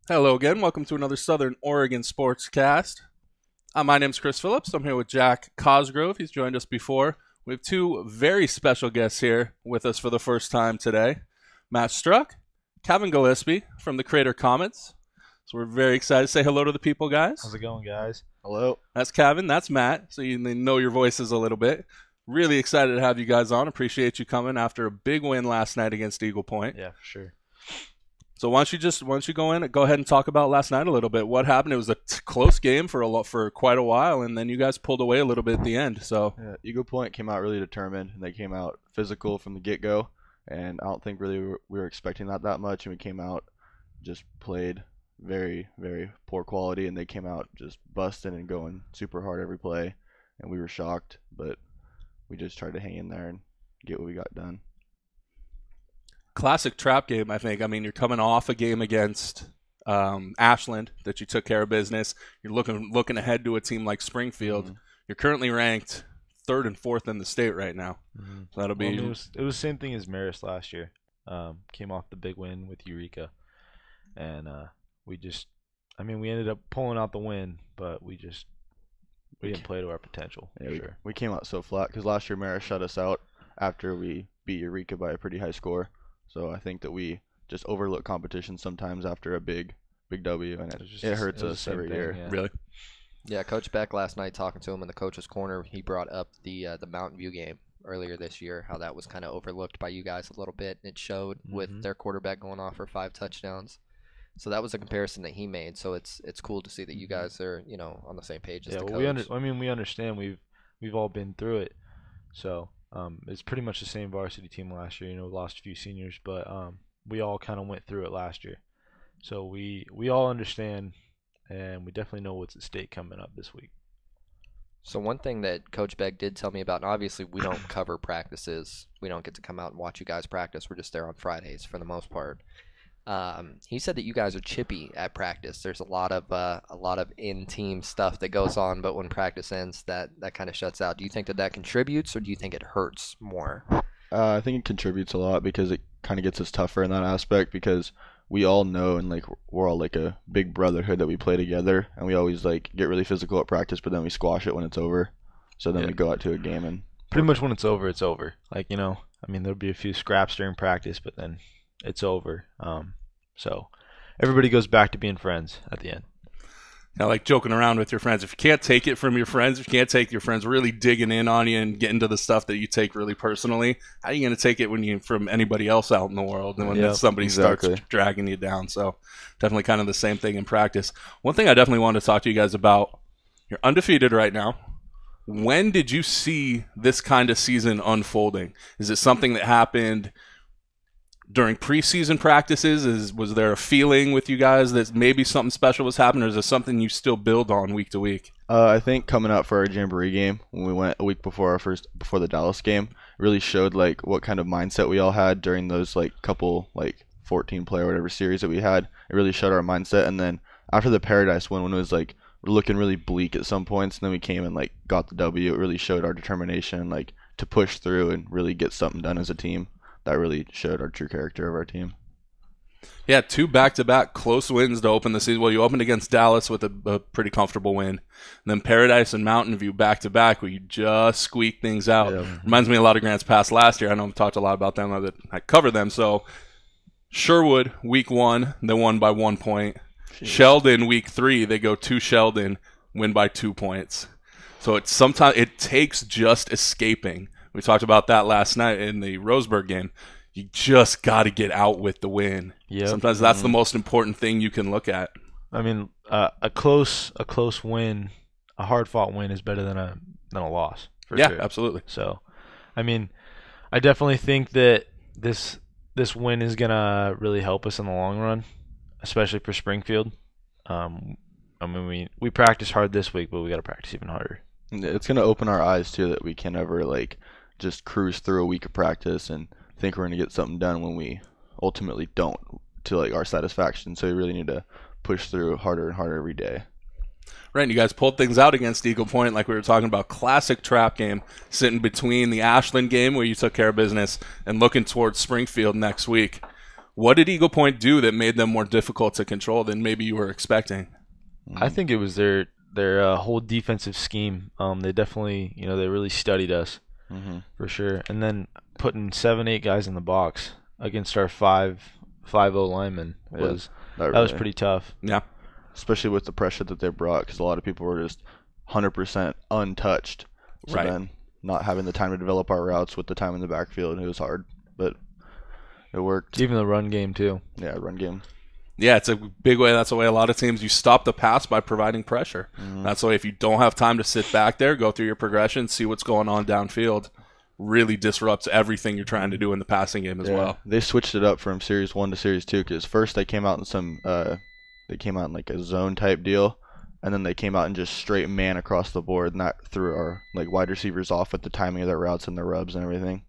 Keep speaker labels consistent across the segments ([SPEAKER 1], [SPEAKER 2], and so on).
[SPEAKER 1] Hello again. Welcome to another Southern Oregon Sportscast. My name's Chris Phillips. I'm here with Jack Cosgrove. He's joined us before. We have two very special guests here with us for the first time today. Matt Struck, Cavin Gillispie from the Crater Comets. So we're very excited to say hello to the people, guys.
[SPEAKER 2] How's it going, guys?
[SPEAKER 3] Hello.
[SPEAKER 1] That's Cavin. That's Matt. So you know your voices a little bit. Really excited to have you guys on. Appreciate you coming after a big win last night against Eagle Point.
[SPEAKER 2] Yeah, for sure.
[SPEAKER 1] So why don't you go ahead and talk about last night a little bit. What happened? It was a close game for quite a while, and then you guys pulled away a little bit at the end. So
[SPEAKER 3] Eagle Point came out really determined, and they came out physical from the get-go, and I don't think really we were expecting that much, and we came out, just played very, very poor quality, and they came out just busting and going super hard every play, and we were shocked, but we just tried to hang in there and get what we got done.
[SPEAKER 1] classic trap game, I think. I mean, you're coming off a game against Ashland that you took care of business. You're looking ahead to a team like Springfield.
[SPEAKER 3] Mm-hmm.
[SPEAKER 1] You're currently ranked third and fourth in the state right now.
[SPEAKER 2] Mm-hmm.
[SPEAKER 1] So that'll be.
[SPEAKER 2] Well, it was the same thing as Marist last year. Came off the big win with Eureka, and we ended up pulling out the win, but we didn't play to our potential.
[SPEAKER 3] Yeah,
[SPEAKER 2] For sure.
[SPEAKER 3] we came out so flat because last year Mara shut us out after we beat Eureka by a pretty high score. So I think that we just overlook competition sometimes after a big W, and it hurts us every year.
[SPEAKER 2] Yeah.
[SPEAKER 1] Really?
[SPEAKER 4] Yeah, Coach Beck last night talking to him in the coach's corner, he brought up the Mountain View game earlier this year, how that was kind of overlooked by you guys a little bit. It showed with their quarterback going off for 5 touchdowns. So that was a comparison that he made. So it's cool to see that you guys are on the same page as the coach.
[SPEAKER 2] We understand. We've all been through it. So it's pretty much the same varsity team last year. We lost a few seniors, but we all kind of went through it last year. So we all understand, and we definitely know what's at stake coming up this week.
[SPEAKER 4] So one thing that Coach Beck did tell me about, and obviously we don't cover practices. We don't get to come out and watch you guys practice. We're just there on Fridays for the most part. He said that you guys are chippy at practice. There's a lot of in-team stuff that goes on, but when practice ends, that kind of shuts out. Do you think that contributes, or do you think it hurts more?
[SPEAKER 3] I think it contributes a lot because it kind of gets us tougher in that aspect because we all know and we're all like a big brotherhood that we play together, and we always get really physical at practice, but then we squash it when it's over. So then we go out to a game and
[SPEAKER 2] pretty much when it's over, it's over. There'll be a few scraps during practice, but then it's over. So everybody goes back to being friends at the end.
[SPEAKER 1] Kind of like joking around with your friends. If you can't take it from your friends, if you can't take your friends really digging in on you and getting to the stuff that you take really personally, how are you going to take it from anybody else out in the world and when somebody starts dragging you down? So definitely kind of the same thing in practice. One thing I definitely wanted to talk to you guys about, you're undefeated right now. When did you see this kind of season unfolding? Is it something that happened during preseason practices? Was there a feeling with you guys that maybe something special was happening, or is it something you still build on week to week?
[SPEAKER 3] I think coming out for our Jamboree game when we went a week before before the Dallas game really showed what kind of mindset we all had during those couple 14 play or whatever series that we had. It really showed our mindset, and then after the Paradise one, when it was we're looking really bleak at some points, and then we came and got the W, it really showed our determination to push through and really get something done as a team. That really showed our true character of our team.
[SPEAKER 1] Yeah, 2 back-to-back close wins to open the season. Well, you opened against Dallas with a pretty comfortable win. And then Paradise and Mountain View back-to-back where you just squeak things out. Yeah. Reminds me a lot of Grants Pass last year. I know I've talked a lot about them. I cover them. So Sherwood, week 1, they won by 1 point. Jeez. Sheldon, week 3, they go to Sheldon, win by 2 points. So sometimes it takes just escaping. We talked about that last night in the Roseburg game. You just got to get out with the win. Yep. Sometimes that's the most important thing you can look at.
[SPEAKER 2] A close win, a hard-fought win is better than a loss. For sure.
[SPEAKER 1] Absolutely.
[SPEAKER 2] So, I definitely think that this win is gonna really help us in the long run, especially for Springfield. We practiced hard this week, but we got to practice even harder.
[SPEAKER 3] It's gonna open our eyes too that we can never just cruise through a week of practice and think we're going to get something done when we ultimately don't to our satisfaction. So we really need to push through harder and harder every day.
[SPEAKER 1] Right, and you guys pulled things out against Eagle Point like we were talking about. Classic trap game sitting between the Ashland game where you took care of business and looking towards Springfield next week. What did Eagle Point do that made them more difficult to control than maybe you were expecting?
[SPEAKER 2] I think it was their whole defensive scheme. They definitely, they really studied us for sure. And then putting 7-8 guys in the box against our 5-0 linemen was that was pretty tough.
[SPEAKER 1] Yeah,
[SPEAKER 3] especially with the pressure that they brought, because a lot of people were just 100% untouched. So then not having the time to develop our routes with the time in the backfield, it was hard, but it worked.
[SPEAKER 2] Even the run game too.
[SPEAKER 3] Yeah, run game.
[SPEAKER 1] Yeah, it's a big way. That's the way a lot of teams, you stop the pass by providing pressure. That's the way, if you don't have time to sit back there, go through your progression, see what's going on downfield, really disrupts everything you're trying to do in the passing game as well.
[SPEAKER 3] They switched it up from Series 1 to Series 2, because first they came out in like a zone type deal, and then they came out in just straight man across the board, and that threw our wide receivers off with the timing of their routes and their rubs and everything.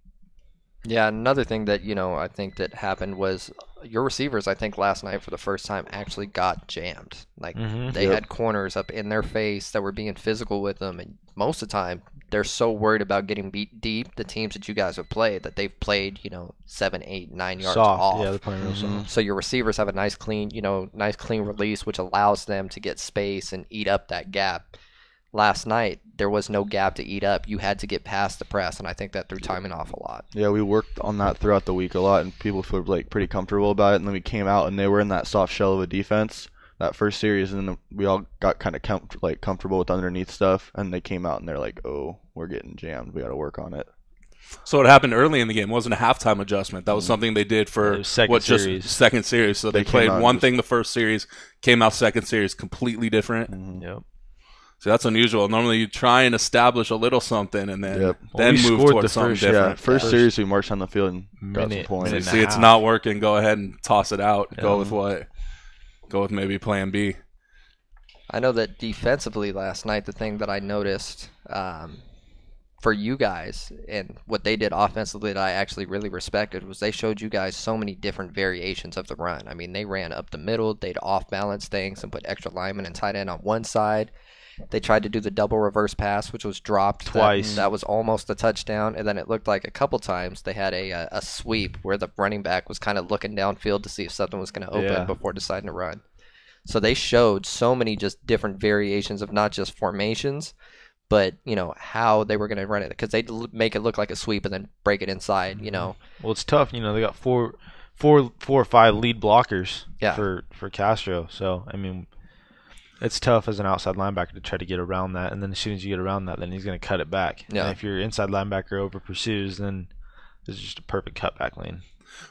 [SPEAKER 4] Yeah, another thing that, I think that happened was your receivers, I think last night for the first time, actually got jammed. They had corners up in their face that were being physical with them, and most of the time they're so worried about getting beat deep, the teams that you guys have played, that they've played, 7, 8, 9 yards off.
[SPEAKER 2] Yeah, they're playing real soft.
[SPEAKER 4] So your receivers have a nice clean release, which allows them to get space and eat up that gap. Last night, there was no gap to eat up. You had to get past the press, and I think that threw timing off a lot.
[SPEAKER 3] Yeah, we worked on that throughout the week a lot, and people feel pretty comfortable about it. And then we came out, and they were in that soft shell of a defense that first series, and then we all got kind of comfortable with underneath stuff, and they came out, and they're like, "Oh, we're getting jammed. We got to work on it."
[SPEAKER 1] So what happened early in the game wasn't a halftime adjustment. That was something they did for
[SPEAKER 2] second series.
[SPEAKER 1] So they played one thing the first series, came out second series completely different.
[SPEAKER 2] Yep.
[SPEAKER 1] So that's unusual. Normally you try and establish a little something and then
[SPEAKER 2] we
[SPEAKER 1] move towards something different.
[SPEAKER 3] Yeah, first series we marched on the field and got some points.
[SPEAKER 1] So you see it's not working, go ahead and toss it out. Yeah. Go with maybe plan B.
[SPEAKER 4] I know that defensively last night, the thing that I noticed for you guys and what they did offensively that I actually really respected was they showed you guys so many different variations of the run. I mean, they ran up the middle, they'd off-balance things and put extra linemen and tight end on one side. They tried to do the double reverse pass, which was dropped
[SPEAKER 2] twice.
[SPEAKER 4] That was almost a touchdown. And then it looked like a couple times they had a sweep where the running back was kind of looking downfield to see if something was going to open before deciding to run. So they showed so many just different variations of not just formations, but, how they were going to run it. Because they'd make it look like a sweep and then break it inside, Well,
[SPEAKER 2] it's tough. They got four or five lead blockers for Castro. So, I mean, it's tough as an outside linebacker to try to get around that, and then as soon as you get around that, then he's going to cut it back. Yeah. And if your inside linebacker over pursues, then it's just a perfect cutback lane.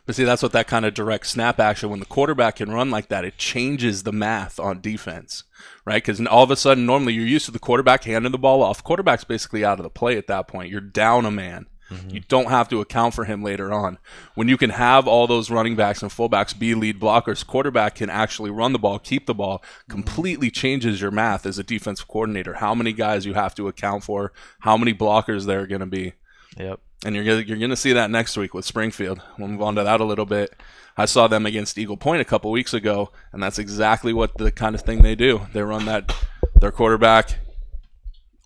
[SPEAKER 1] But see, that's what that kind of direct snap action, when the quarterback can run like that, it changes the math on defense, right? Because all of a sudden, normally you're used to the quarterback handing the ball off. Quarterback's basically out of the play at that point. You're down a man. You don't have to account for him later on. When you can have all those running backs and fullbacks be lead blockers, quarterback can actually run the ball, keep the ball, completely changes your math as a defensive coordinator. How many guys you have to account for, how many blockers there are going to be.
[SPEAKER 2] Yep.
[SPEAKER 1] And you're going to see that next week with Springfield. We'll move on to that a little bit. I saw them against Eagle Point a couple weeks ago, and that's exactly what the kind of thing they do. They run that. Their quarterback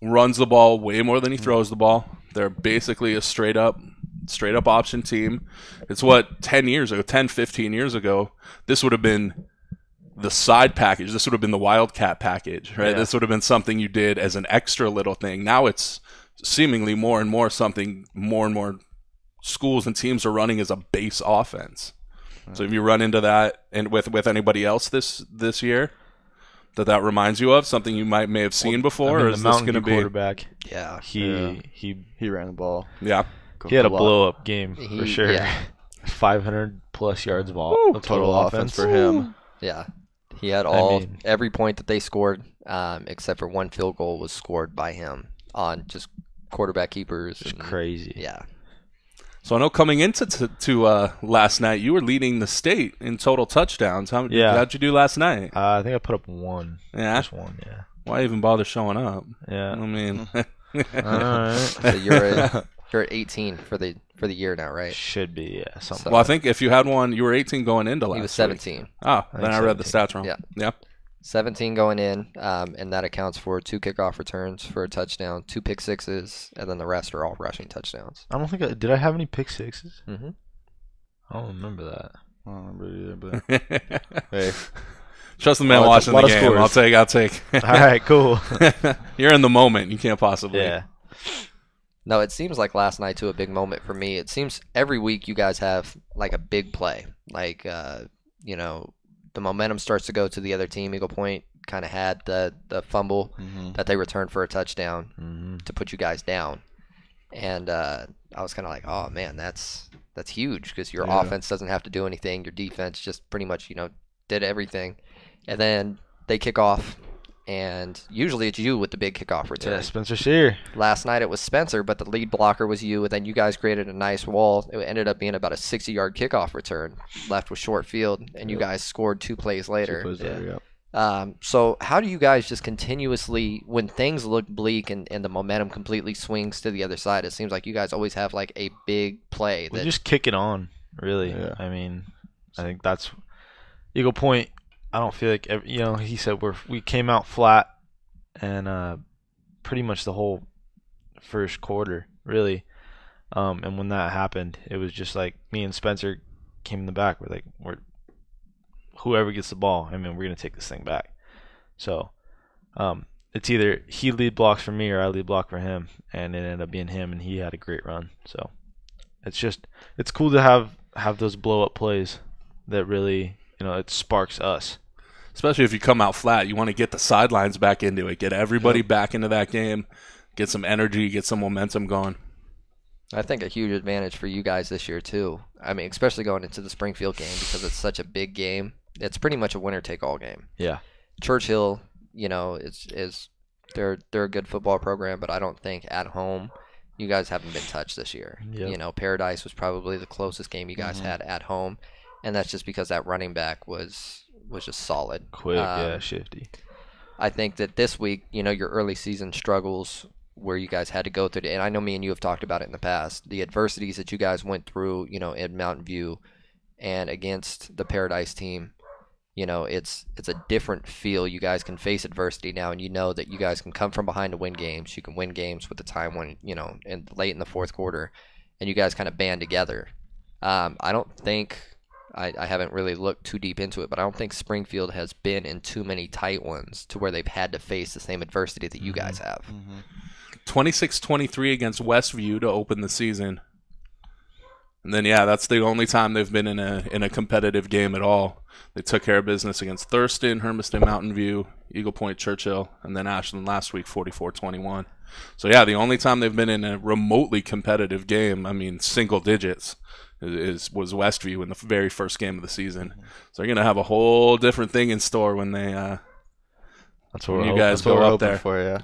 [SPEAKER 1] runs the ball way more than he throws the ball. They're basically a straight up option team. It's what 10, 15 years ago, this would have been the side package. This would have been the Wildcat package, right? Yeah. This would have been something you did as an extra little thing. Now it's seemingly more and more something more and more schools and teams are running as a base offense. So if you run into that and with anybody else this year, that reminds you of something you may have seen before, or is this going to be
[SPEAKER 2] quarterback?
[SPEAKER 4] Yeah,
[SPEAKER 3] he ran the ball.
[SPEAKER 1] Yeah,
[SPEAKER 2] he had a blow up game for sure. Yeah. 500 plus yards of total offense
[SPEAKER 3] for him.
[SPEAKER 4] Yeah, he had every point that they scored, except for one field goal was scored by him on just quarterback keepers.
[SPEAKER 2] It's crazy.
[SPEAKER 4] Yeah.
[SPEAKER 1] So I know coming into last night, you were leading the state in total touchdowns. How'd you do last night?
[SPEAKER 2] I think I put up one.
[SPEAKER 1] Yeah?
[SPEAKER 2] Just one, yeah.
[SPEAKER 1] Why even bother showing up?
[SPEAKER 2] Yeah.
[SPEAKER 1] I mean...
[SPEAKER 2] All right.
[SPEAKER 4] So you're at 18 for the year now, right?
[SPEAKER 2] Should be, yeah. Something.
[SPEAKER 1] Well, I think if you had one, you were 18 going into last week.
[SPEAKER 4] He was 17.
[SPEAKER 1] Week. Oh, then I read the stats wrong. Yeah.
[SPEAKER 4] 17 going in, and that accounts for 2 kickoff returns for a touchdown, 2 pick sixes, and then the rest are all rushing touchdowns.
[SPEAKER 2] I don't think did I have any pick sixes?
[SPEAKER 4] Mm-hmm.
[SPEAKER 2] I don't remember that.
[SPEAKER 3] I don't remember either, but hey.
[SPEAKER 1] Trust the man watching the game.
[SPEAKER 2] Scores.
[SPEAKER 1] I'll take.
[SPEAKER 2] All right, cool.
[SPEAKER 1] You're in the moment. You can't possibly.
[SPEAKER 2] Yeah.
[SPEAKER 4] No, it seems like last night too a big moment for me. It seems every week you guys have like a big play. Like you know, the momentum starts to go to the other team. Eagle Point kind of had the fumble that they returned for a touchdown to put you guys down. And I was kind of like, oh man, that's huge because your offense doesn't have to do anything. Your defense just pretty much, you know, did everything. And then they kick off, and usually it's you with the big kickoff return.
[SPEAKER 2] Yeah, Spencer Sear.
[SPEAKER 4] Last night it was Spencer, but the lead blocker was you, and then you guys created a nice wall. It ended up being about a 60-yard kickoff return, left with short field, and you guys scored 2 plays later.
[SPEAKER 3] 2 plays later, yep.
[SPEAKER 4] So how do you guys just continuously, when things look bleak and the momentum completely swings to the other side, it seems like you guys always have like a big play.
[SPEAKER 2] We just kick it on, really.
[SPEAKER 3] Yeah.
[SPEAKER 2] I mean, I think that's Eagle Point. I don't feel like, you know, he said we came out flat and pretty much the whole first quarter, really. And when that happened, it was just like me and Spencer came in the back. We're like, whoever gets the ball, I mean, we're going to take this thing back. So it's either he lead blocks for me or I lead block for him, and it ended up being him, and he had a great run. So it's cool to have those blow-up plays that really, you know, it sparks us.
[SPEAKER 1] Especially if you come out flat, you want to get the sidelines back into it, get everybody back into that game, get some energy, get some momentum going.
[SPEAKER 4] I think a huge advantage for you guys this year too. I mean, especially going into the Springfield game because it's such a big game. It's pretty much a winner-take-all game.
[SPEAKER 2] Yeah.
[SPEAKER 4] Churchill, you know, is they're a good football program, but I don't think at home you guys haven't been touched this year.
[SPEAKER 2] Yep.
[SPEAKER 4] You know, Paradise was probably the closest game you guys had at home, and that's just because that running back was just solid.
[SPEAKER 2] Quick, shifty.
[SPEAKER 4] I think that this week, you know, your early season struggles where you guys had to go through, and I know me and you have talked about it in the past, the adversities that you guys went through, you know, in Mountain View and against the Paradise team. You know, it's a different feel. You guys can face adversity now, and you know that you guys can come from behind to win games. You can win games with the time when, you know, and late in the fourth quarter, and you guys kind of band together. I don't think I haven't really looked too deep into it, but I don't think Springfield has been in too many tight ones to where they've had to face the same adversity that you guys have.
[SPEAKER 1] 26-23 against Westview to open the season. And then, yeah, that's the only time they've been in a competitive game at all. They took care of business against Thurston, Hermiston, Mountain View, Eagle Point, Churchill, and then Ashland last week, 44-21. So, yeah, the only time they've been in a remotely competitive game, I mean, single digits, was Westview in the very first game of the season. So they're going to have a whole different thing in store when they
[SPEAKER 2] that's what
[SPEAKER 1] you guys go up there.
[SPEAKER 3] For, yeah.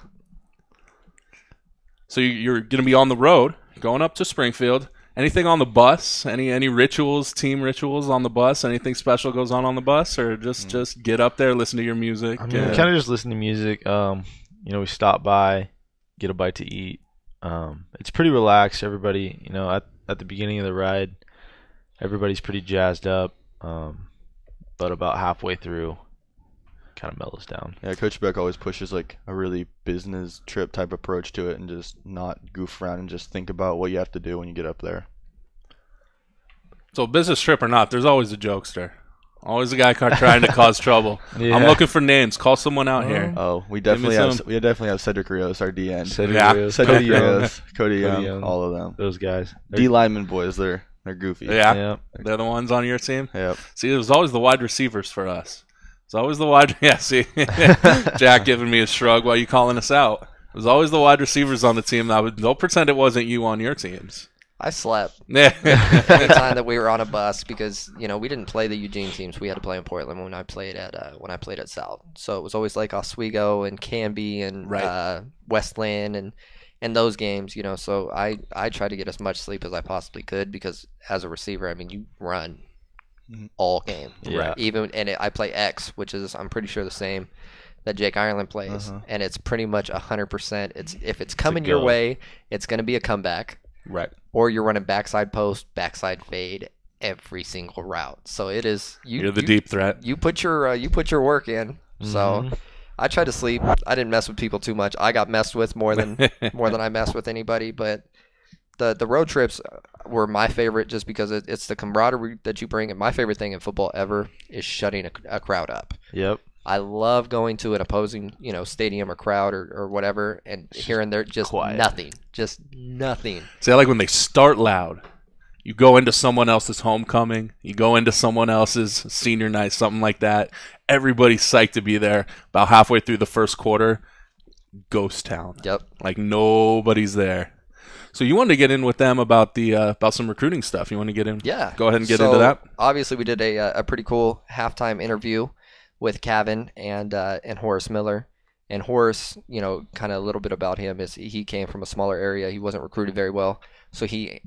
[SPEAKER 1] So you're going to be on the road, going up to Springfield. Anything on the bus? Any rituals, team rituals on the bus? Anything special goes on the bus, or just get up there, listen to your music?
[SPEAKER 2] I mean, we kind of just listen to music. You know, we stop by, get a bite to eat. It's pretty relaxed. Everybody, you know, at the beginning of the ride, everybody's pretty jazzed up. But about halfway through, kind of mellows down.
[SPEAKER 3] Yeah, Coach Beck always pushes like a really business trip type approach to it, and just not goof around and just think about what you have to do when you get up there.
[SPEAKER 1] So business trip or not, there's always a jokester. Always a guy trying to cause trouble.
[SPEAKER 2] Yeah.
[SPEAKER 1] I'm looking for names. Call someone out here.
[SPEAKER 3] Oh, we definitely have Cedric Rios, our DN.
[SPEAKER 2] Cedric
[SPEAKER 3] Rios, Cody Young, all of them.
[SPEAKER 2] Those guys.
[SPEAKER 3] D lineman boys, they're goofy.
[SPEAKER 1] Yeah, they're the ones on your team.
[SPEAKER 3] Yep.
[SPEAKER 1] See, it was always the wide receivers for us. It's always the wide. Yeah, see, Jack giving me a shrug while you calling us out. It was always the wide receivers on the team. Don't pretend it wasn't you on your teams.
[SPEAKER 4] I slept
[SPEAKER 1] Yeah.
[SPEAKER 4] the time that we were on a bus because, you know, we didn't play the Eugene teams. We had to play in Portland when I played at South. So it was always like Oswego and Canby and Westland and those games, you know. So I tried to get as much sleep as I possibly could because as a receiver, I mean, you run all game.
[SPEAKER 2] Yeah.
[SPEAKER 4] I play X, which is I'm pretty sure the same that Jake Ireland plays, and it's pretty much 100%. If it's coming your way, it's going to be a comeback.
[SPEAKER 1] Right.
[SPEAKER 4] Or you're running backside post, backside fade every single route. So it is
[SPEAKER 1] you're the deep threat.
[SPEAKER 4] You put your work in. So I try to sleep. I didn't mess with people too much. I got messed with more than I messed with anybody. But the road trips, were my favorite just because it's the camaraderie that you bring. And my favorite thing in football ever is shutting a crowd up.
[SPEAKER 2] Yep.
[SPEAKER 4] I love going to an opposing, stadium or crowd or whatever and hearing there just
[SPEAKER 2] quiet.
[SPEAKER 4] nothing. Just nothing.
[SPEAKER 1] See, I like when they start loud. You go into someone else's homecoming. You go into someone else's senior night, something like that. Everybody's psyched to be there. About halfway through the first quarter, ghost town.
[SPEAKER 4] Yep.
[SPEAKER 1] Like nobody's there. So you wanted to get in with them about the about some recruiting stuff. You want to get in?
[SPEAKER 4] Yeah.
[SPEAKER 1] Go ahead and get into that.
[SPEAKER 4] Obviously, we did a pretty cool halftime interview with Cavin and Horace Miller. And Horace, kind of a little bit about him is he came from a smaller area. He wasn't recruited very well. So he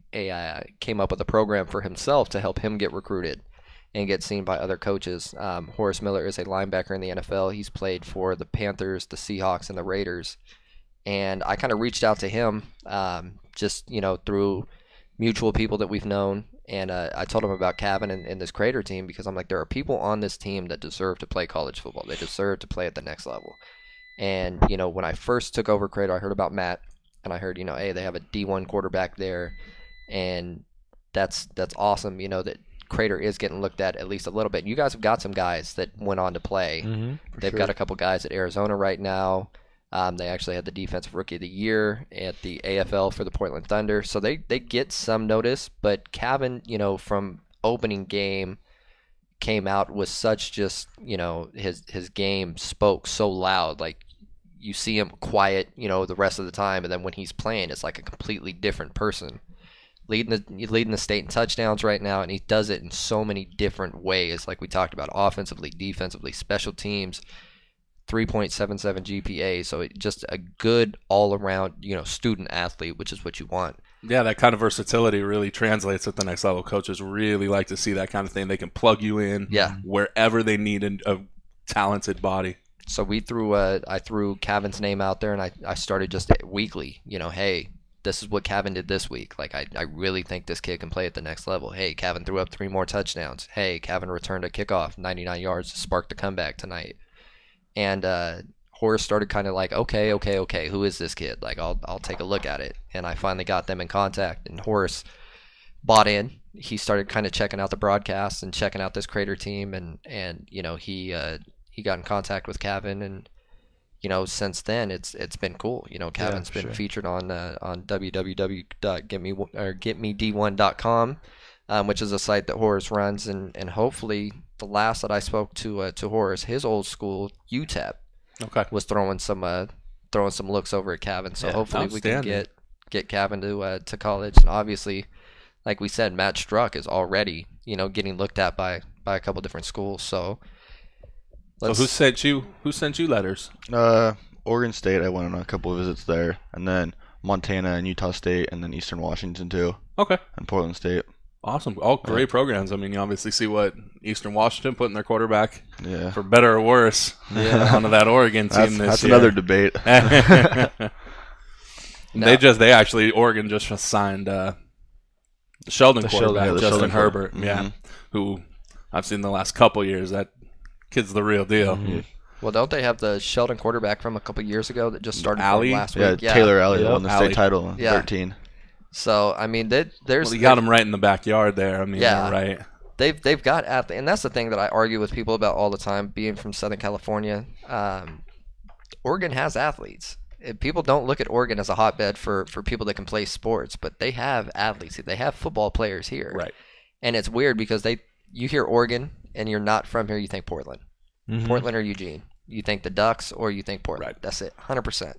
[SPEAKER 4] came up with a program for himself to help him get recruited and get seen by other coaches. Horace Miller is a linebacker in the NFL. He's played for the Panthers, the Seahawks, and the Raiders. And I kind of reached out to him just, through mutual people that we've known. And I told him about Cavin and this Crater team because I'm like, there are people on this team that deserve to play college football. They deserve to play at the next level. And, when I first took over Crater, I heard about Matt. And I heard, hey, they have a D1 quarterback there. And that's awesome, that Crater is getting looked at least a little bit. You guys have got some guys that went on to play.
[SPEAKER 2] Mm-hmm,
[SPEAKER 4] They've got a couple guys at Arizona right now. They actually had the Defensive Rookie of the Year at the AFL for the Portland Thunder. So they get some notice. But Cavin, from opening game came out with such just, his game spoke so loud. Like, you see him quiet, the rest of the time. And then when he's playing, it's like a completely different person. Leading the state in touchdowns right now, and he does it in so many different ways, like we talked about, offensively, defensively, special teams, 3.77 GPA. So just a good all-around, student athlete, which is what you want.
[SPEAKER 1] Yeah, that kind of versatility really translates at the next level. Coaches really like to see that kind of thing. They can plug you in wherever they need a talented body. So
[SPEAKER 4] I threw Cavin's name out there, and I started just weekly, hey, this is what Cavin did this week. Like, I really think this kid can play at the next level. Hey, Cavin threw up 3 more touchdowns. Hey, Cavin returned a kickoff, 99 yards to spark the comeback tonight. And Horace started kind of like, okay, who is this kid? Like, I'll take a look at it. And I finally got them in contact, and Horace bought in. He started kind of checking out the broadcasts and checking out this Crater team, and he got in contact with Cavin, and since then it's been cool. Cavin's been featured on www.getmed1.com, which is a site that Horace runs, and hopefully the last that I spoke to Horace, his old school UTEP was throwing some looks over at Cavin. So hopefully we can get Cavin to college. And obviously, like we said, Matt Struck is already getting looked at by a couple different schools. So
[SPEAKER 1] who sent you letters?
[SPEAKER 3] Oregon State. I went on a couple of visits there, and then Montana and Utah State, and then Eastern Washington too.
[SPEAKER 1] Okay.
[SPEAKER 3] And Portland State.
[SPEAKER 1] Awesome. All great programs. I mean, you obviously see what Eastern Washington put in their quarterback, for better or worse, onto that Oregon team this year.
[SPEAKER 3] That's another debate.
[SPEAKER 1] Oregon just signed the Sheldon quarterback, Justin Herbert, who I've seen the last couple years. That kid's the real deal.
[SPEAKER 3] Mm-hmm.
[SPEAKER 4] Well, don't they have the Sheldon quarterback from a couple years ago that just started last week?
[SPEAKER 3] Yeah, Taylor Alley won the state title in 13.
[SPEAKER 4] So, I mean,
[SPEAKER 1] you got him right in the backyard there. I mean, you're right.
[SPEAKER 4] They've got athletes, and that's the thing that I argue with people about all the time, being from Southern California. Oregon has athletes. People don't look at Oregon as a hotbed for people that can play sports, but they have athletes. They have football players here.
[SPEAKER 1] Right.
[SPEAKER 4] And it's weird because you hear Oregon, and you're not from here, you think Portland. Mm-hmm. Portland or Eugene. You think the Ducks or you think Portland. Right. That's it, 100%.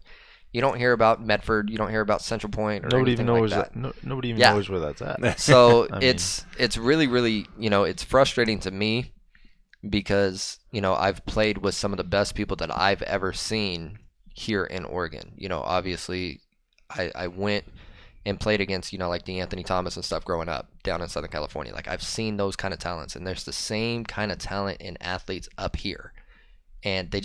[SPEAKER 4] You don't hear about Medford. You don't hear about Central Point or anything like that.
[SPEAKER 2] Nobody even knows where that's at.
[SPEAKER 4] So it's really, really, it's frustrating to me because, I've played with some of the best people that I've ever seen here in Oregon. Obviously, I went and played against, like the Anthony Thomas and stuff growing up down in Southern California. Like, I've seen those kind of talents, and there's the same kind of talent in athletes up here. And they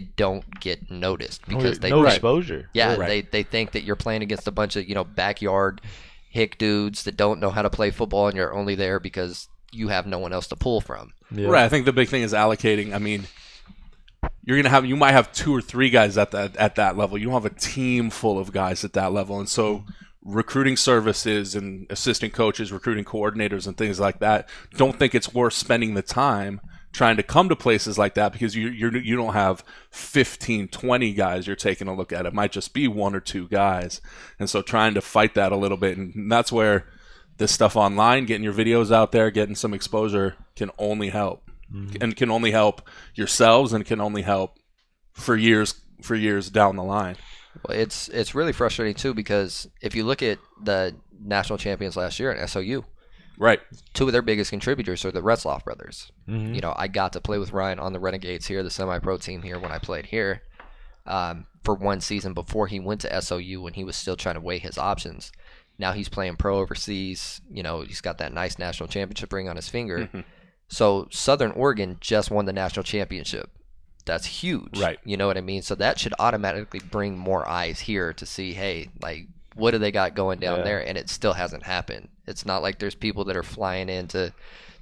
[SPEAKER 4] don't get noticed because
[SPEAKER 2] no exposure.
[SPEAKER 4] Yeah, they think that you're playing against a bunch of backyard hick dudes that don't know how to play football, and you're only there because you have no one else to pull from.
[SPEAKER 1] Yeah. Right. I think the big thing is allocating. I mean, you might have 2 or 3 guys at that level. You don't have a team full of guys at that level, and so recruiting services and assistant coaches, recruiting coordinators and things like that don't think it's worth spending the time trying to come to places like that because you don't have 15, 20 guys you're taking a look at. It might just be 1 or 2 guys. And so trying to fight that a little bit. And that's where this stuff online, getting your videos out there, getting some exposure can only help. And can only help yourselves and can only help for years down the line.
[SPEAKER 4] Well, it's really frustrating too because if you look at the national champions last year at SOU,
[SPEAKER 1] right, 2
[SPEAKER 4] of their biggest contributors are the Retzloff brothers. You know, I got to play with Ryan on the Renegades here, the semi-pro team here when I played here for 1 season before he went to SOU when he was still trying to weigh his options. Now he's playing pro overseas. You know, he's got that nice national championship ring on his finger. So Southern Oregon just won the national championship. That's huge.
[SPEAKER 1] Right.
[SPEAKER 4] You know what I mean? So that should automatically bring more eyes here to see, hey, like, what do they got going down there? And it still hasn't happened. It's not like there's people that are flying in to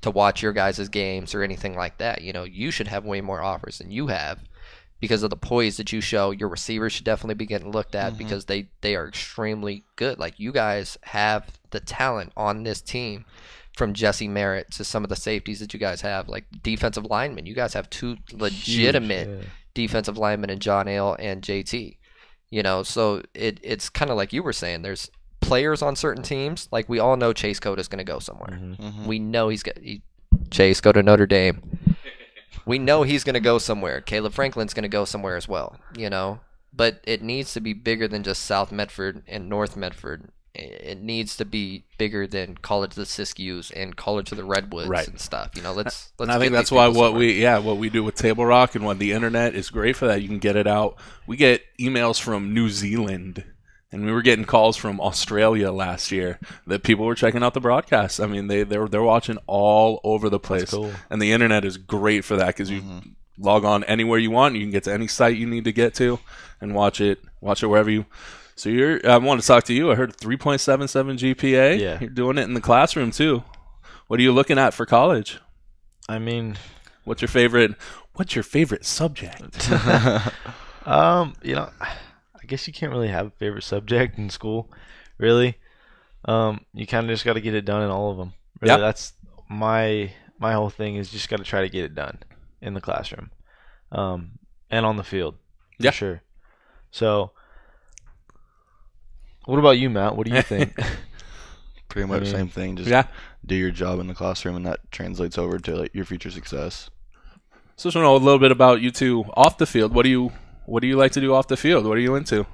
[SPEAKER 4] watch your guys' games or anything like that. You know, you should have way more offers than you have because of the poise that you show. Your receivers should definitely be getting looked at because they are extremely good. Like, you guys have the talent on this team. From Jesse Merritt to some of the safeties that you guys have, like defensive linemen. You guys have 2 legitimate defensive linemen in John Ale and JT. You know, so it's kind of like you were saying. There's players on certain teams. Like, we all know Chase Cota is going to go somewhere. We know Chase, go to Notre Dame. We know he's going to go somewhere. Caleb Franklin's going to go somewhere as well, you know. But it needs to be bigger than just South Medford and North Medford. It needs to be bigger than College of the Siskiyous and College of the Redwoods and stuff. You know, let's.
[SPEAKER 1] And I think that's why what we do with Table Rock and what the internet is great for that. You can get it out. We get emails from New Zealand, and we were getting calls from Australia last year that people were checking out the broadcast. I mean, they're watching all over the place.
[SPEAKER 2] That's cool.
[SPEAKER 1] And the internet is great for that because you log on anywhere you want. You can get to any site you need to get to and watch it wherever you. So I want to talk to you. I heard 3.77 GPA.
[SPEAKER 2] Yeah.
[SPEAKER 1] You're doing it in the classroom too. What are you looking at for college?
[SPEAKER 2] I mean,
[SPEAKER 1] what's your favorite subject?
[SPEAKER 2] You know, I guess you can't really have a favorite subject in school, really. You kind of just got to get it done in all of them. Really, that's my whole thing is just got to try to get it done in the classroom, and on the field. For sure. So. What about you, Matt? What do you think?
[SPEAKER 3] Pretty much the same thing. Just do your job in the classroom, and that translates over to like your future success.
[SPEAKER 1] So, I want to know a little bit about you two off the field. What do you like to do off the field? What are you into?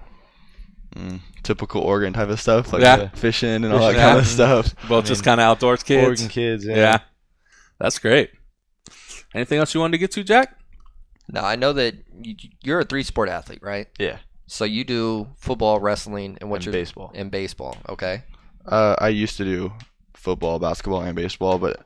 [SPEAKER 3] Typical Oregon type of stuff, like fishing and all that kind of stuff.
[SPEAKER 1] Both just kind of outdoors kids.
[SPEAKER 2] Oregon kids. Yeah,
[SPEAKER 1] that's great. Anything else you wanted to get to, Jack?
[SPEAKER 4] No, I know that you're a 3-sport athlete, right?
[SPEAKER 2] Yeah.
[SPEAKER 4] So you do football, wrestling, and
[SPEAKER 2] baseball.
[SPEAKER 4] And baseball, okay.
[SPEAKER 3] I used to do football, basketball, and baseball, but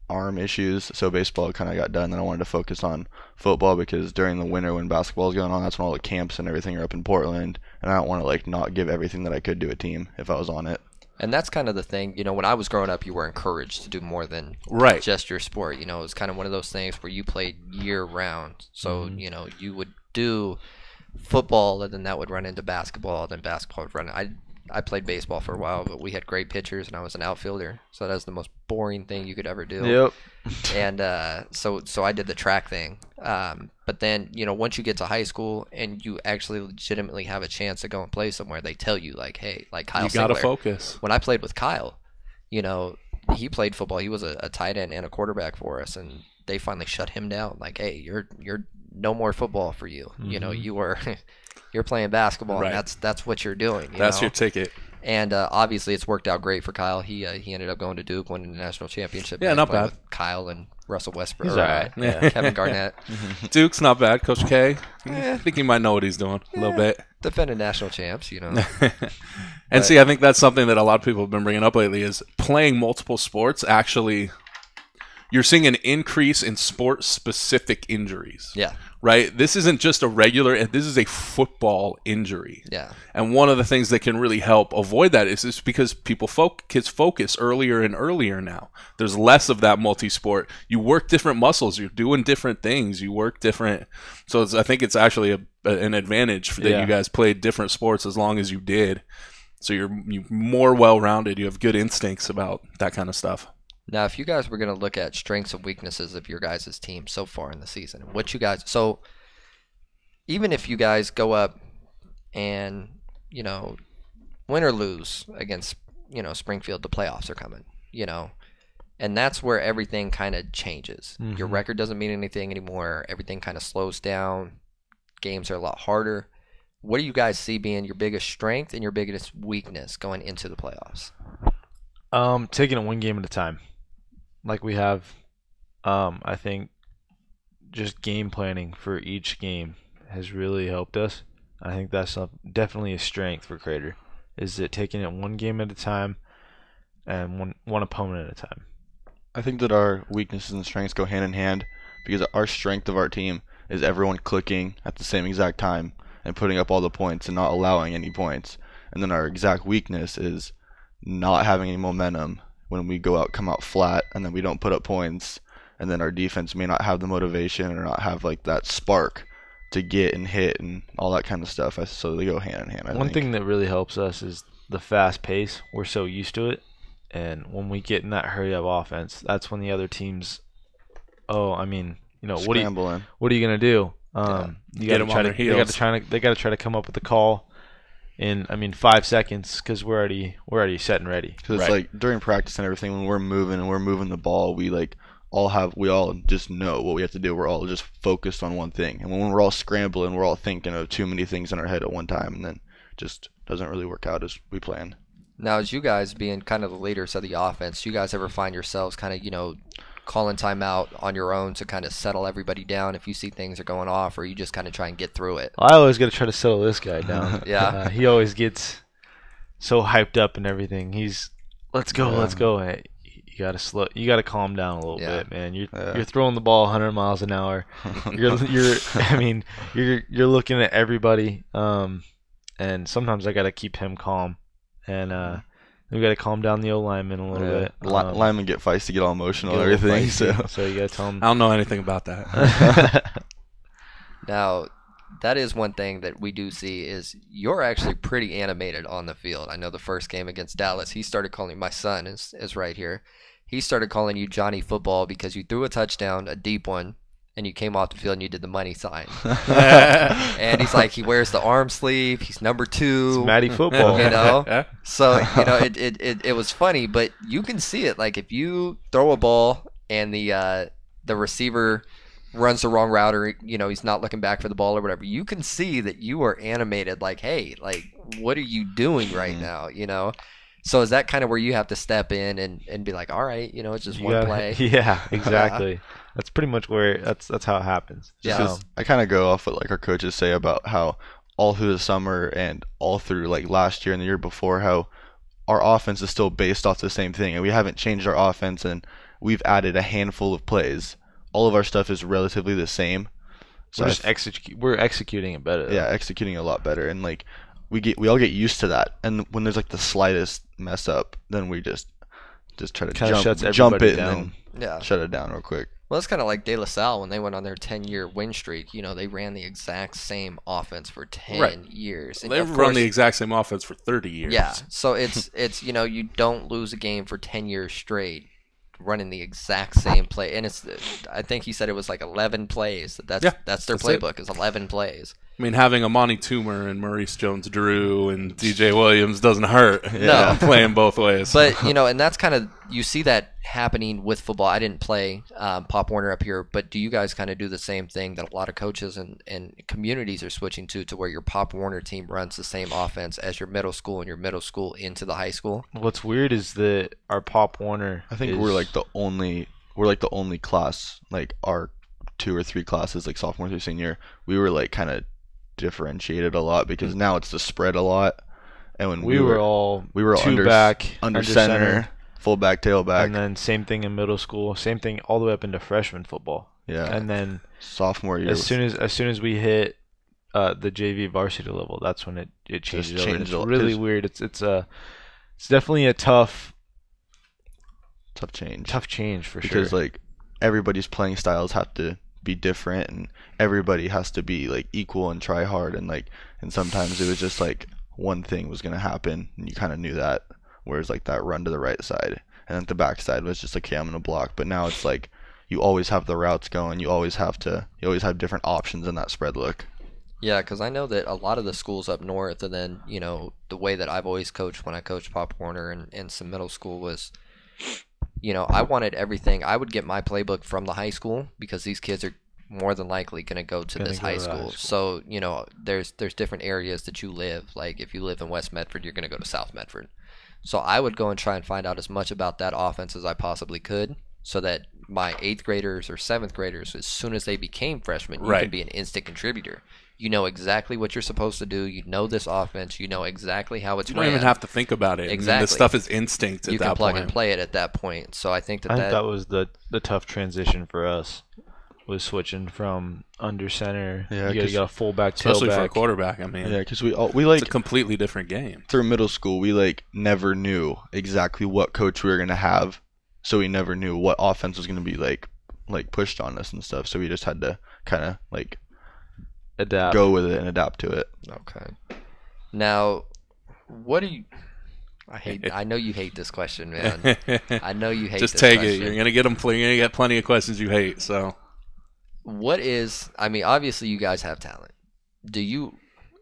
[SPEAKER 3] arm issues, so baseball kind of got done. Then I wanted to focus on football because during the winter when basketball is going on, that's when all the camps and everything are up in Portland, and I don't want to like not give everything that I could to a team if I was on it.
[SPEAKER 4] And that's kind of the thing, you know, when I was growing up, you were encouraged to do more than just your sport. You know, it was kind of one of those things where you played year round. So, you know, you would do football, and then that would run into basketball, then basketball would run. I played baseball for a while, but we had great pitchers, and I was an outfielder, so that was the most boring thing you could ever do.
[SPEAKER 2] Yep.
[SPEAKER 4] And so I did the track thing. But then, you know, once you get to high school and you actually legitimately have a chance to go and play somewhere, they tell you, like, hey, like Kyle
[SPEAKER 1] you got to
[SPEAKER 4] Sigler,
[SPEAKER 1] focus.
[SPEAKER 4] When I played with Kyle, you know, he played football. He was a tight end and a quarterback for us, and they finally shut him down. Like, hey, you're no more football for you. You know, you're playing basketball, and that's what you're doing.
[SPEAKER 1] That's your ticket.
[SPEAKER 4] And obviously, it's worked out great for Kyle. He ended up going to Duke, winning the national championship.
[SPEAKER 1] Yeah, not bad.
[SPEAKER 4] With Kyle and Russell Westbrook.
[SPEAKER 2] He's all right.
[SPEAKER 4] Kevin Garnett.
[SPEAKER 1] Duke's not bad. Coach K, I think he might know what he's doing a little bit.
[SPEAKER 4] Defending national champs, you know.
[SPEAKER 1] And see, I think that's something that a lot of people have been bringing up lately is playing multiple sports actually. You're seeing an increase in sport-specific injuries.
[SPEAKER 4] Yeah.
[SPEAKER 1] Right? This isn't just this is a football injury.
[SPEAKER 4] Yeah.
[SPEAKER 1] And one of the things that can really help avoid that is because kids focus earlier and earlier now. There's less of that multi-sport. You work different muscles. You're doing different things. You work different. So I think it's actually an advantage that you guys played different sports as long as you did. So you're more well-rounded. You have good instincts about that kind of stuff.
[SPEAKER 4] Now, if you guys were going to look at strengths and weaknesses of your guys' team so far in the season, so even if you guys go up and, win or lose against, Springfield, the playoffs are coming, and that's where everything kind of changes.
[SPEAKER 2] Mm-hmm.
[SPEAKER 4] Your record doesn't mean anything anymore. Everything kind of slows down. Games are a lot harder. What do you guys see being your biggest strength and your biggest weakness going into the playoffs?
[SPEAKER 2] Taking it one game at a time, like we have. I think just game planning for each game has really helped us. I think that's definitely a strength for Crater, is it taking it one game at a time and one opponent at a time.
[SPEAKER 3] I think that our weaknesses and strengths go hand in hand, because our strength of our team is everyone clicking at the same exact time and putting up all the points and not allowing any points. And then our exact weakness is not having any momentum when we come out flat, and then we don't put up points, and then our defense may not have the motivation or not have like that spark to get and hit and all that kind of stuff. So they go hand in hand, I think.
[SPEAKER 2] One thing that really helps us is the fast pace. We're so used to it, and when we get in that hurry up offense, that's when the other teams,
[SPEAKER 3] scrambling.
[SPEAKER 2] What are you gonna do? You got to try to. They got to try to come up with a call in 5 seconds, because we're already set and ready.
[SPEAKER 3] Because it's like during practice and everything, when we're moving the ball, we all just know what we have to do. We're all just focused on one thing. And when we're all scrambling, we're all thinking of too many things in our head at one time, and then just doesn't really work out as we plan.
[SPEAKER 4] Now, as you guys being kind of the leaders of the offense, you guys ever find yourselves kind of, calling timeout on your own to kind of settle everybody down if you see things are going off, or you just kind of try and get through it?
[SPEAKER 2] I always got to try to settle this guy down.
[SPEAKER 4] Yeah.
[SPEAKER 2] He always gets so hyped up and everything. He's, let's go. Hey, you gotta calm down a little bit, man. You're throwing the ball 100 miles an hour. You're looking at everybody, and sometimes I gotta keep him calm, and we gotta calm down the O-lineman a little bit.
[SPEAKER 3] Linemen get feisty, get all emotional and everything.
[SPEAKER 2] So you gotta tell him.
[SPEAKER 1] I don't know anything about that.
[SPEAKER 4] Now, that is one thing that we do see is you're actually pretty animated on the field. I know the first game against Dallas, he started calling, my son is right here. He started calling you Johnny Football because you threw a touchdown, a deep one, and you came off the field and you did the money sign. And he's like, he wears the arm sleeve. He's number 2.
[SPEAKER 2] It's Matty Football.
[SPEAKER 4] So, it was funny, but you can see it. Like, if you throw a ball and the receiver runs the wrong route, or he's not looking back for the ball or whatever, you can see that you are animated, like, hey, like, what are you doing right now, So is that kind of where you have to step in and be like, all right, it's just one play?
[SPEAKER 2] Yeah, exactly. That's pretty much where that's how it happens.
[SPEAKER 3] Yeah. I kind of go off what like our coaches say about how all through the summer and all through like last year and the year before, how our offense is still based off the same thing, and we haven't changed our offense, and we've added a handful of plays. All of our stuff is relatively the same. So
[SPEAKER 2] we're executing it better.
[SPEAKER 3] Yeah, executing a lot better, and like we all get used to that. And when there's like the slightest mess up, then we just try to jump it
[SPEAKER 2] down.
[SPEAKER 3] And then shut it down real quick.
[SPEAKER 4] Well, it's kind of like De La Salle when they went on their 10-year win streak. They ran the exact same offense for 10 years.
[SPEAKER 1] And they've run the exact same offense for 30 years.
[SPEAKER 4] Yeah, so it's you don't lose a game for 10 years straight running the exact same play. And I think he said it was like 11 plays. That's their playbook, is 11 plays.
[SPEAKER 1] I mean, having Amani Toomer and Maurice Jones-Drew and DJ Williams doesn't hurt.
[SPEAKER 4] No.
[SPEAKER 1] Playing both ways.
[SPEAKER 4] But, and that's kind of, you see that happening with football. I didn't play Pop Warner up here, but do you guys kind of do the same thing that a lot of coaches and communities are switching to where your Pop Warner team runs the same offense as your middle school and your middle school into the high school?
[SPEAKER 2] What's weird is that our Pop Warner,
[SPEAKER 3] I think we're like the only class, like our 2 or 3 classes, like sophomore through senior, we were like kind of differentiated a lot, because now it's the spread a lot, and when we were all
[SPEAKER 2] two back,
[SPEAKER 3] under center, fullback, tailback,
[SPEAKER 2] and then same thing in middle school, same thing all the way up into freshman football.
[SPEAKER 3] Yeah,
[SPEAKER 2] and then
[SPEAKER 3] sophomore year,
[SPEAKER 2] as soon as we hit the JV varsity level, that's when it changes over. It's really weird. It's definitely a tough change for sure,
[SPEAKER 3] because like everybody's playing styles have to be different, and everybody has to be like equal and try hard, and sometimes it was just like one thing was going to happen, and you kind of knew that. Whereas like that run to the right side, and then the back side was just like, okay, I'm going to block. But now it's like you always have the routes going. You always have different options in that spread look.
[SPEAKER 4] Yeah, because I know that a lot of the schools up north, and then, the way that I've always coached when I coached Pop Warner and some middle school was, I wanted everything. I would get my playbook from the high school because these kids are more than likely going to go to this high school. So, there's different areas that you live. Like if you live in West Medford, you're going to go to South Medford. So I would go and try and find out as much about that offense as I possibly could so that my 8th graders or 7th graders, as soon as they became freshmen, you can be an instant contributor. You know exactly what you're supposed to do. You know this offense. You know exactly how it's ran.
[SPEAKER 1] You don't even have to think about it.
[SPEAKER 4] Exactly.
[SPEAKER 1] I mean, the stuff is instinct at that point.
[SPEAKER 4] You can plug and play it at that point. So I think
[SPEAKER 2] that was the tough transition for us, was switching from under center. Yeah, you got a fullback,
[SPEAKER 1] especially
[SPEAKER 2] tailback.
[SPEAKER 1] For a quarterback. I mean,
[SPEAKER 3] yeah, because we like
[SPEAKER 1] it's a completely different game.
[SPEAKER 3] Through middle school, we like never knew exactly what coach we were gonna have, so we never knew what offense was gonna be like pushed on us and stuff. So we just had to kind of like go with it and adapt to it.
[SPEAKER 4] Okay. Now, what do you? I know you hate this question, man. I know you hate.
[SPEAKER 1] Just
[SPEAKER 4] this
[SPEAKER 1] take
[SPEAKER 4] question.
[SPEAKER 1] it. You're gonna get them. You're gonna get plenty of questions you hate. So.
[SPEAKER 4] What is? I mean, obviously you guys have talent. Do you?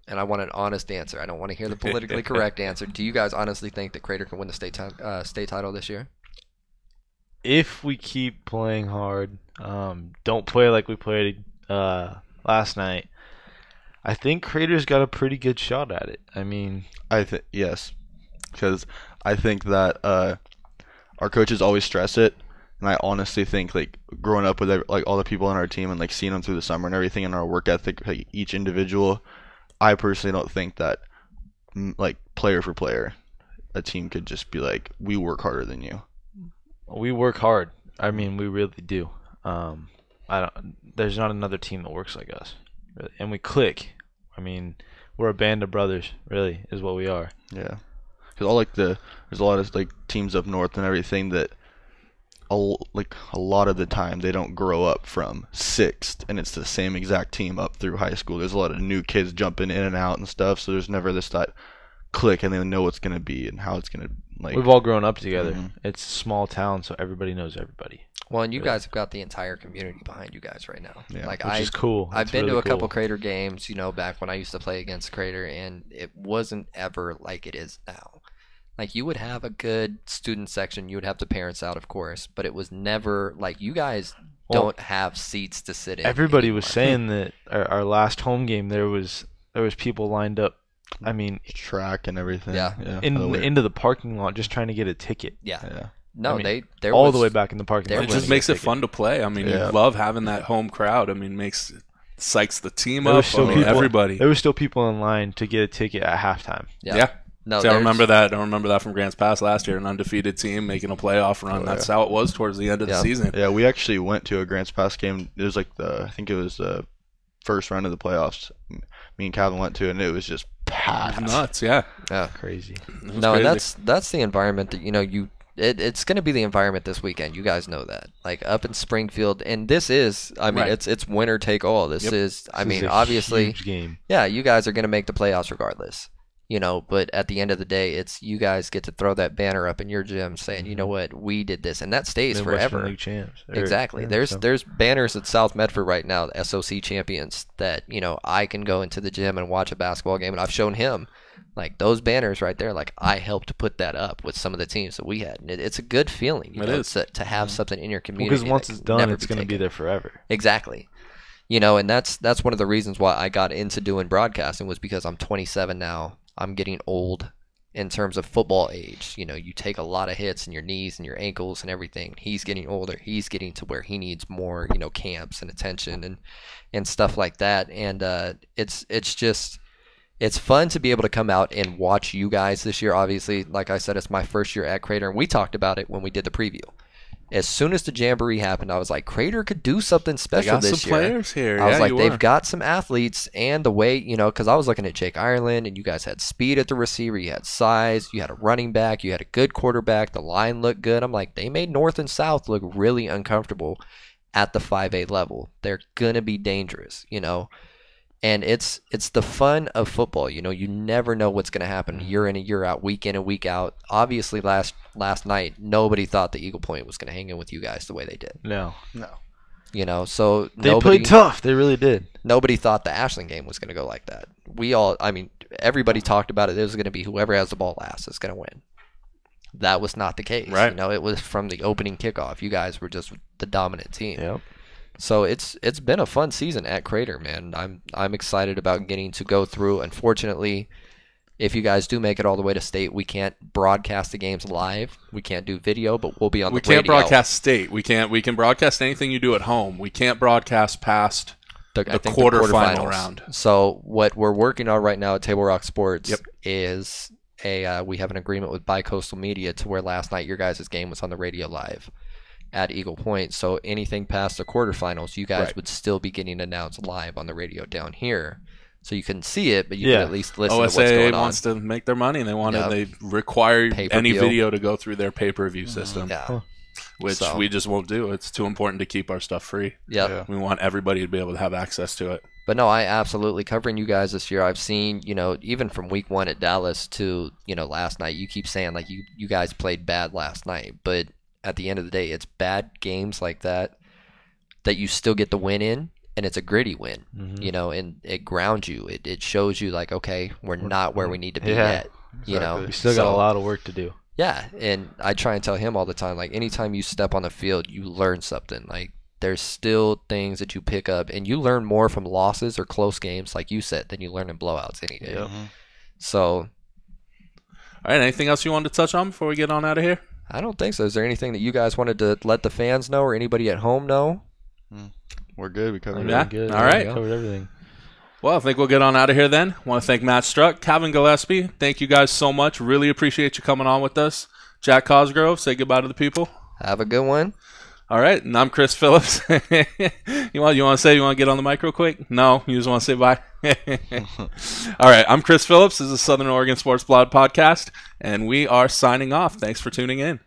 [SPEAKER 4] And I want an honest answer. I don't want to hear the politically correct answer. Do you guys honestly think that Crater can win the state title this year?
[SPEAKER 2] If we keep playing hard, don't play like we played last night, I think Crater's got a pretty good shot at it. I mean,
[SPEAKER 3] yes, because I think that our coaches always stress it, and I honestly think like growing up with like all the people on our team and like seeing them through the summer and everything in our work ethic, like each individual, I personally don't think that like player for player, a team could just be like, we work harder than you.
[SPEAKER 2] We work hard. I mean, we really do. There's not another team that works like us, really. And we click. I mean, we're a band of brothers, really, is what we are.
[SPEAKER 3] Yeah, because there's a lot of like teams up north and everything that, a lot of the time they don't grow up from 6th, and it's the same exact team up through high school. There's a lot of new kids jumping in and out and stuff, so there's never that click, and they know what's gonna be and how it's gonna like.
[SPEAKER 2] We've all grown up together. Mm-hmm. It's a small town, so everybody knows everybody.
[SPEAKER 4] Well, and you guys have got the entire community behind you guys right now.
[SPEAKER 2] Yeah, which is cool.
[SPEAKER 4] I've been to a couple Crater games, back when I used to play against Crater, and it wasn't ever like it is now. Like, you would have a good student section. You would have the parents out, of course, but it was never like you guys don't have seats to sit in.
[SPEAKER 2] Everybody was saying that our last home game there was people lined up. I mean,
[SPEAKER 3] track and everything.
[SPEAKER 4] Yeah.
[SPEAKER 2] Into the parking lot just trying to get a ticket.
[SPEAKER 4] Yeah. No,
[SPEAKER 2] I mean,
[SPEAKER 4] they
[SPEAKER 2] all the way back in the parking lot.
[SPEAKER 1] It just makes it fun to play. I mean, you love having that home crowd. I mean, psychs the team up. Everybody.
[SPEAKER 2] There were still people in line to get a ticket at halftime.
[SPEAKER 1] Yeah. No, see, I remember that. I remember that from Grants Pass last year, an undefeated team making a playoff run. That's how it was towards the end of the season.
[SPEAKER 3] Yeah, we actually went to a Grants Pass game. It was like I think it was the first round of the playoffs. Me and Cavin went to, and it was just packed.
[SPEAKER 1] Nuts, yeah,
[SPEAKER 2] crazy.
[SPEAKER 4] No, crazy. And that's the environment that it's going to be the environment this weekend. You guys know that. Like up in Springfield, and this is, I mean, it's winner take all. This is obviously,
[SPEAKER 2] huge game.
[SPEAKER 4] Yeah, you guys are going to make the playoffs regardless. But at the end of the day, it's you guys get to throw that banner up in your gym saying, you know what, we did this, and that stays forever.
[SPEAKER 2] League champs.
[SPEAKER 4] Exactly. There's banners at South Medford right now, the SOC champions, that I can go into the gym and watch a basketball game, and I've shown him like those banners right there. Like I helped put that up with some of the teams that we had, and it's a good feeling. It is to have something in your community.
[SPEAKER 2] Because once it's done, it's going to be there forever.
[SPEAKER 4] Exactly. And that's one of the reasons why I got into doing broadcasting was because I'm 27 now. I'm getting old in terms of football age. You take a lot of hits in your knees and your ankles and everything. He's getting older. He's getting to where he needs more, camps and attention and stuff like that. And it's fun to be able to come out and watch you guys this year. Obviously, like I said, it's my first year at Crater, and we talked about it when we did the preview. As soon as the Jamboree happened, I was like, Crater could do something special this year.
[SPEAKER 1] Players here.
[SPEAKER 4] I was like, they've got some athletes, and the way, because I was looking at Jake Ireland, and you guys had speed at the receiver, you had size, you had a running back, you had a good quarterback, the line looked good. I'm like, they made North and South look really uncomfortable at the 5A level. They're going to be dangerous, And it's the fun of football. You know, you never know what's going to happen year in and year out, week in and week out. Obviously, last night, nobody thought the Eagle Point was going to hang in with you guys the way they did.
[SPEAKER 2] No.
[SPEAKER 4] You know, so
[SPEAKER 2] They played tough. They really did.
[SPEAKER 4] Nobody thought the Ashland game was going to go like that. Everybody talked about it. It was going to be whoever has the ball last is going to win. That was not the case.
[SPEAKER 1] Right.
[SPEAKER 4] You know, it was from the opening kickoff. You guys were just the dominant team.
[SPEAKER 2] Yep.
[SPEAKER 4] So it's been a fun season at Crater, man. I'm excited about getting to go through. Unfortunately, if you guys do make it all the way to state, we can't broadcast the games live. We can't do video, but we'll be on the radio.
[SPEAKER 1] We can't broadcast state. We can broadcast anything you do at home. We can't broadcast past the quarterfinal round.
[SPEAKER 4] So what we're working on right now at Table Rock Sports is we have an agreement with Bicoastal Media to where last night your guys' game was on the radio live at Eagle Point. So anything past the quarterfinals, you guys would still be getting announced live on the radio down here. So you couldn't see it, but you can at least listen to what's going on.
[SPEAKER 1] OSA wants to make their money, and they require any video to go through their pay-per-view system.
[SPEAKER 4] Yeah.
[SPEAKER 1] Which we just won't do. It's too important to keep our stuff free.
[SPEAKER 4] Yep.
[SPEAKER 1] We want everybody to be able to have access to it.
[SPEAKER 4] But no, I absolutely, covering you guys this year, I've seen, you know, even from week 1 at Dallas to, you know, last night, you keep saying, like, you guys played bad last night. But at the end of the day, it's bad games like that you still get the win in. And it's a gritty win, you know, and it grounds you. It shows you, like, okay, we're not where we need to be yet. You know,
[SPEAKER 2] we still got a lot of work to do.
[SPEAKER 4] Yeah, and I try and tell him all the time, like, anytime you step on the field, you learn something. Like, there's still things that you pick up, and you learn more from losses or close games, like you said, than you learn in blowouts any day. So,
[SPEAKER 1] all right, anything else you wanted to touch on before we get on out of here?
[SPEAKER 4] I don't think so. Is there anything that you guys wanted to let the fans know or anybody at home know?
[SPEAKER 3] We're good. We covered
[SPEAKER 2] everything.
[SPEAKER 1] All right.
[SPEAKER 2] Covered everything.
[SPEAKER 1] Well, I think we'll get on out of here then. I want to thank Matt Struck, Cavin Gillispie. Thank you guys so much. Really appreciate you coming on with us. Jack Cosgrove, say goodbye to the people.
[SPEAKER 4] Have a good one.
[SPEAKER 1] All right, and I'm Chris Phillips. You want to get on the mic real quick? No, you just want to say bye? All right, I'm Chris Phillips. This is the Southern Oregon Sports Blog Podcast, and we are signing off. Thanks for tuning in.